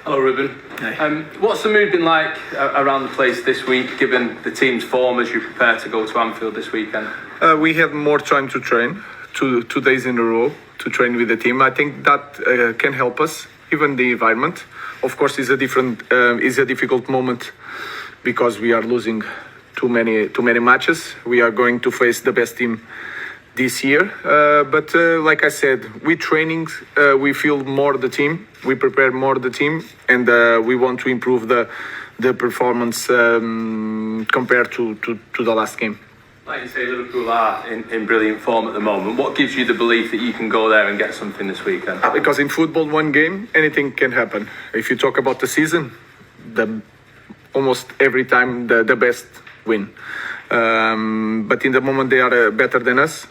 Hello, Rubin. What's the mood been like around the place this week, given the team's form as you prepare to go to Anfield this weekend? We had more time to train, two days in a row to train with the team. I think that can help us. Even the environment, of course, is a difficult moment because we are losing too many matches. We are going to face the best team this year, but like I said, with trainings we feel more the team, we prepare more the team, and we want to improve the performance compared to the last game. Like you say, Liverpool are in brilliant form at the moment. What gives you the belief that you can go there and get something this weekend? Because in football, one game, anything can happen. If you talk about the season, almost every time the best win. But in the moment, they are better than us.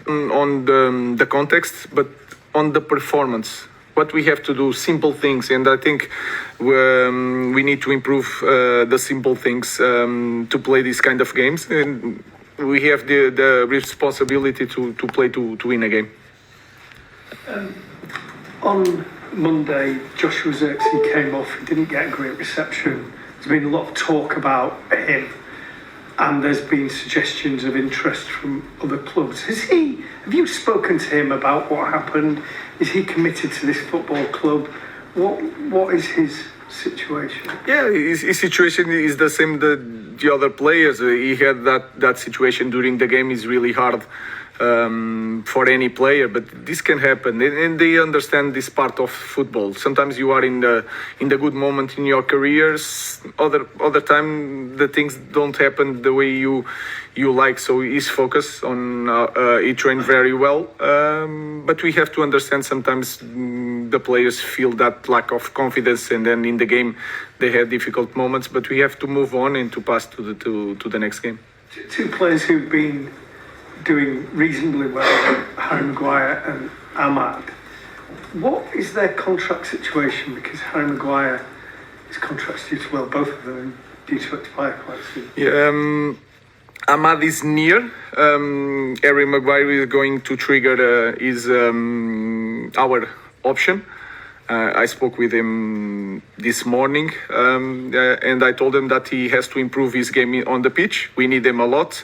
On the context, but on the performance. What we have to do, simple things, and I think we need to improve the simple things to play these kind of games, and we have the responsibility to play to win a game. On Monday, Joshua Zirkzee came off. He didn't get a great reception. There's been a lot of talk about him, and there's been suggestions of interest from other clubs. Have you spoken to him about what happened? Is he committed to this football club? What is his situation? Yeah, his situation is the same the other players. He had that situation during the game. Is really hard for any player, but this can happen, and they understand this part of football. Sometimes you are in the good moment in your careers. Other time the things don't happen the way you like. So he's focused on. He trained very well, but we have to understand sometimes the players feel that lack of confidence, and then in the game they have difficult moments. But we have to move on and to pass to the next game. Two players who've been doing reasonably well, Harry Maguire and Ahmad. What is their contract situation? Because Harry Maguire, his contract's due to, both of them are due to expire quite soon. Yeah, Ahmad is near. Harry Maguire is going to trigger our option. I spoke with him this morning, and I told him that he has to improve his game on the pitch. We need him a lot.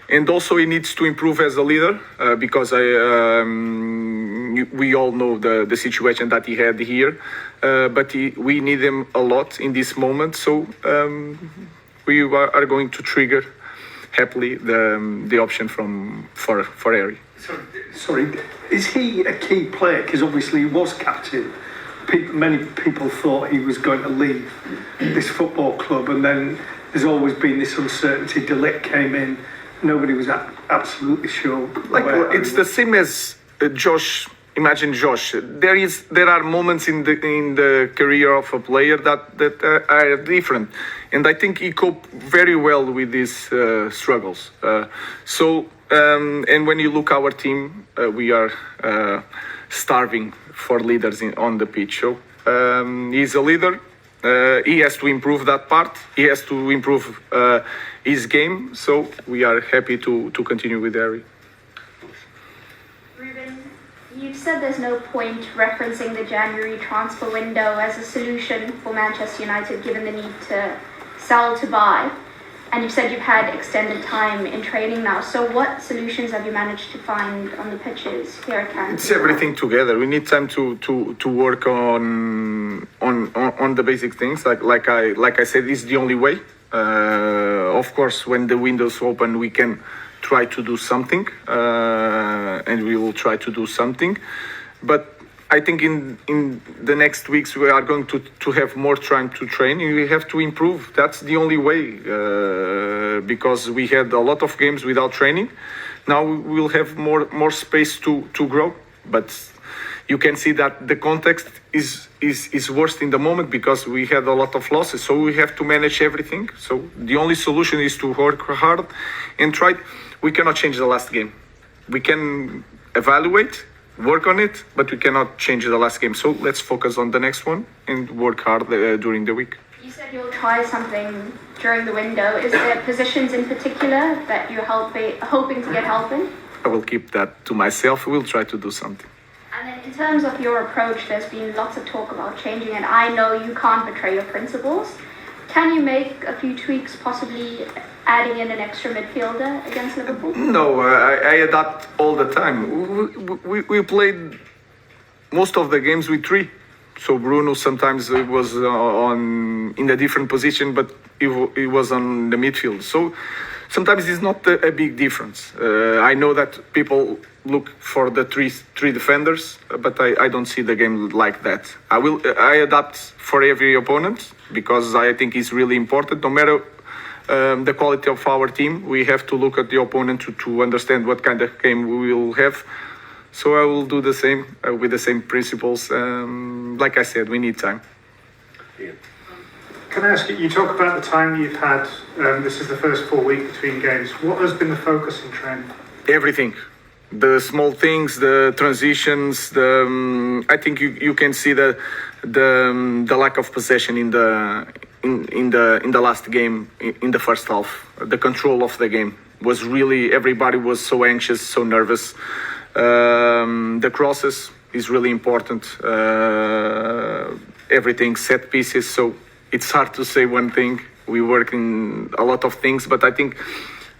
And also he needs to improve as a leader because we all know the situation that he had here. But we need him a lot in this moment. So we are going to trigger happily the option for Harry. Sorry, is he a key player? Because obviously he was captain. Many people thought he was going to leave this football club, and then there's always been this uncertainty. De Ligt came in. Nobody was absolutely sure. It's the same as Josh. Imagine Josh. There are moments in the career of a player that are different, and I think he coped very well with these struggles. And when you look our team, we are starving for leaders on the pitch. So he's a leader. He has to improve that part. He has to improve his game. So we are happy to continue with Harry. Rubin, you've said there's no point referencing the January transfer window as a solution for Manchester United, given the need to sell to buy. And you've said you've had extended time in training now. So what solutions have you managed to find on the pitches here at Carrington? It's everything together. We need time to work on the basic things. Like I said, it's the only way. Of course, when the windows open, we can try to do something, and we will try to do something. But I think in the next weeks we are going to have more time to train, and we have to improve. That's the only way, because we had a lot of games without training. Now we will have more space to grow. But you can see that the context is worse in the moment because we had a lot of losses. So we have to manage everything. So the only solution is to work hard and try. We cannot change the last game. We can evaluate, work on it, but we cannot change the last game. So let's focus on the next one and work hard during the week. You said you'll try something during the window. Is there positions in particular that you're hoping to get help in? I will keep that to myself. We'll try to do something. And then In terms of your approach, there's been lots of talk about changing, and I know you can't betray your principles. Can you make a few tweaks, possibly adding in an extra midfielder against Liverpool? No, I adapt all the time. We played most of the games with three. So Bruno sometimes was in a different position, but he was on the midfield. So sometimes it's not a big difference. I know that people look for the three defenders, but I don't see the game like that. I adapt for every opponent because I think it's really important. No matter the quality of our team, we have to look at the opponent to understand what kind of game we will have. So I will do the same with the same principles. Like I said, we need time. Can I ask you, you talk about the time you've had, this is the first full week between games. What has been the focus in training? Everything. The small things, the transitions, I think you can see the lack of possession in the last game, in the first half. The control of the game was really, everybody was so anxious, so nervous. The crosses is really important. Everything, set pieces. So it's hard to say one thing. We work in a lot of things, but I think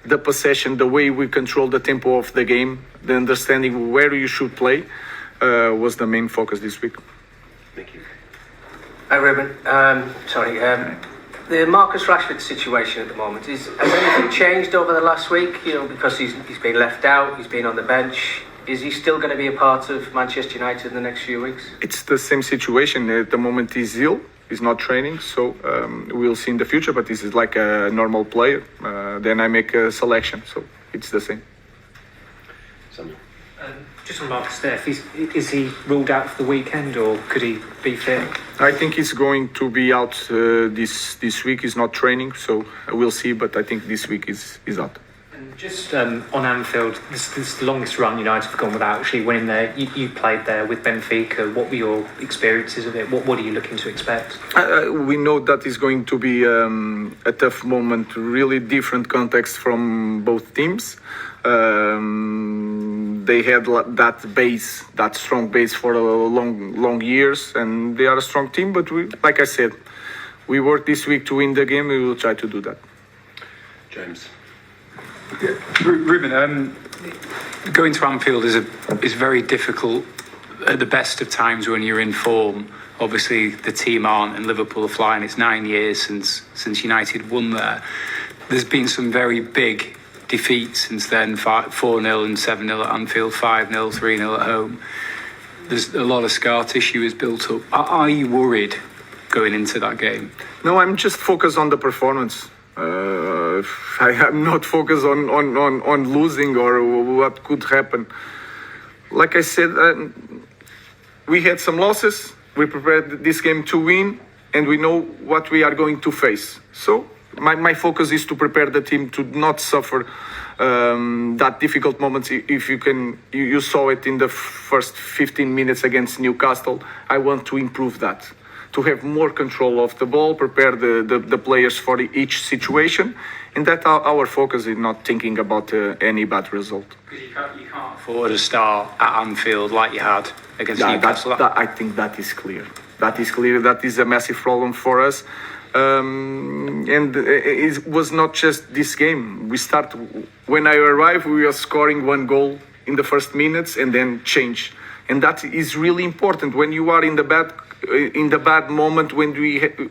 the possession, the way we control the tempo of the game, the understanding where you should play, was the main focus this week. Thank you. Hi, Rubin. The Marcus Rashford situation at the moment, has anything changed over the last week? You know, because he's been left out, he's been on the bench. Is he still going to be a part of Manchester United in the next few weeks? It's the same situation. At the moment he's ill, he's not training, so we'll see in the future, but this is like a normal player. Then I make a selection, so it's the same. Just on Marcus there, is he ruled out for the weekend or could he be fit? I think he's going to be out this week. He's not training, so we'll see, but I think this week is out. Just on Anfield, this is the longest run United have gone without actually winning there. You played there with Benfica. What were your experiences of it? What are you looking to expect? We know that is going to be a tough moment, really different context from both teams. They had that strong base for long years, and they are a strong team. But like I said, we work this week to win the game. We will try to do that. James. Yeah. Rubin, going to Anfield is very difficult at the best of times when you're in form. Obviously, the team aren't, and Liverpool are flying. It's 9 years since United won there. There's been some very big defeats since then, 4-0 and 7-0 at Anfield, 5-0, 3-0 at home. There's a lot of scar tissue is built up. Are you worried going into that game? No, I'm just focused on the performance. I'm not focused on losing or what could happen. Like I said, we had some losses. We prepared this game to win, and we know what we are going to face. So my focus is to prepare the team to not suffer that difficult moments. If you saw it in the first 15 minutes against Newcastle. I want to improve that, to have more control of the ball, prepare the players for each situation, and that our focus is not thinking about any bad result. Because you can't afford a start at Anfield like you had against Newcastle. I think that is clear. That is clear. That is a massive problem for us. And it was not just this game. When I arrived, we were scoring one goal in the first minutes and then change. And that is really important. When you are in the bad moment, when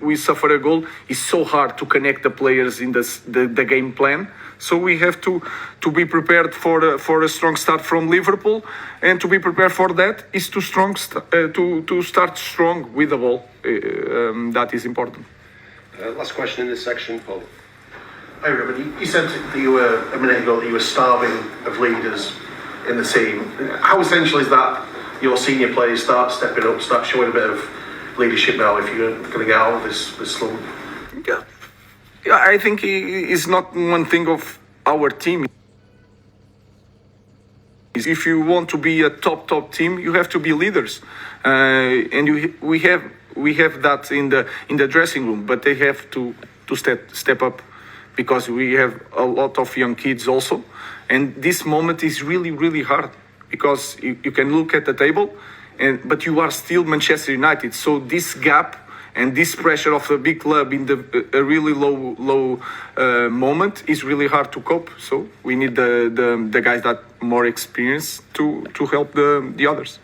we suffer a goal, it's so hard to connect the players in the game plan. So we have to be prepared for a strong start from Liverpool, and to be prepared for that is to start strong with the ball. That is important. Last question in this section, Paul. Hi, Rubin. You said that you were a minute ago that you were starving of leaders in the team. How essential is that your senior players start stepping up, start showing a bit of leadership now if you're going to get out of this slump? Yeah, I think it's not one thing of our team. If you want to be a top team, you have to be leaders, and we have that in the dressing room. But they have to step up, because we have a lot of young kids also, and this moment is really hard, because you can look at the table but you are still Manchester United. So this gap and this pressure of a big club in a really low moment is really hard to cope. So we need the guys that more experience to help the others.